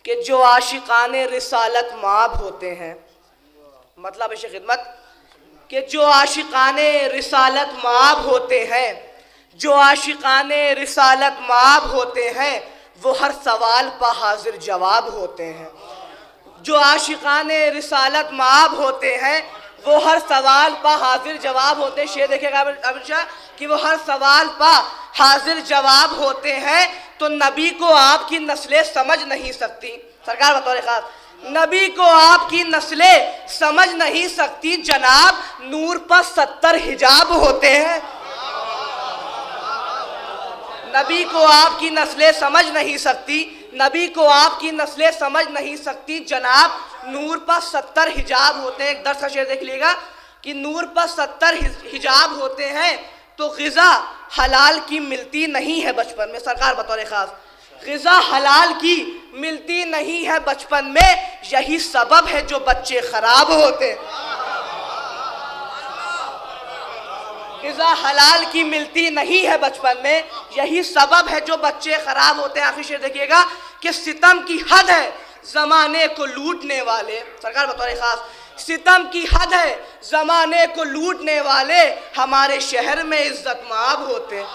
کہ جو عاشقان رسالت مآب ہوتے ہیں، مطلب ہے خدمت کہ جو عاشقان رسالت مآب ہوتے ہیں، جو عاشقان رسالت مآب ہوتے ہیں، وہ ہر سوال پہ حاضر جواب ہوتے ہیں۔ جو عاشقان رسالت مآب ہوتے ہیں وہ ہر سوال پہ حاضر جواب ہوتے ہیں۔ شعر دیکھے گا عامر شاہ کہ وہ ہر سوال پہ حاضر جواب ہوتے ہیں، تو نبی کو آپ کی نسلیں سمجھ نہیں سکتی۔ سرکار بطور خاص نبی کو آپ کی نسلیں سمجھ نہیں سکتی، جناب نور پر 70 حجاب ہوتے ہیں۔ نبی کو آپ کی نسلیں سمجھ نہیں سکتی، نبی کو آپ کی نسلیں سمجھ نہیں سکتی، جناب نور پر 70 حجاب ہوتے ہیں۔ ایک درس کا شعر دیکھ لیے گا کہ نور پر 70 حجاب ہوتے ہیں، تو غذا حلال کی ملتی نہیں ہے بچپن میں۔ سرکار بطور خاص غذا حلال کی ملتی نہیں ہے بچپن میں، یہی سبب ہے جو بچے خراب ہوتے ہیں۔ غذا حلال کی ملتی نہیں ہے بچپن میں، یہی سبب ہے جو بچے خراب ہوتے ہیں۔ آخری شعر دیکھیے گا کہ ستم کی حد ہے زمانے کو لوٹنے والے۔ سرکار بطور خاص ستم کی حد ہے زمانے کو لوٹنے والے، ہمارے شہر میں عزت مآب ہوتے ہیں۔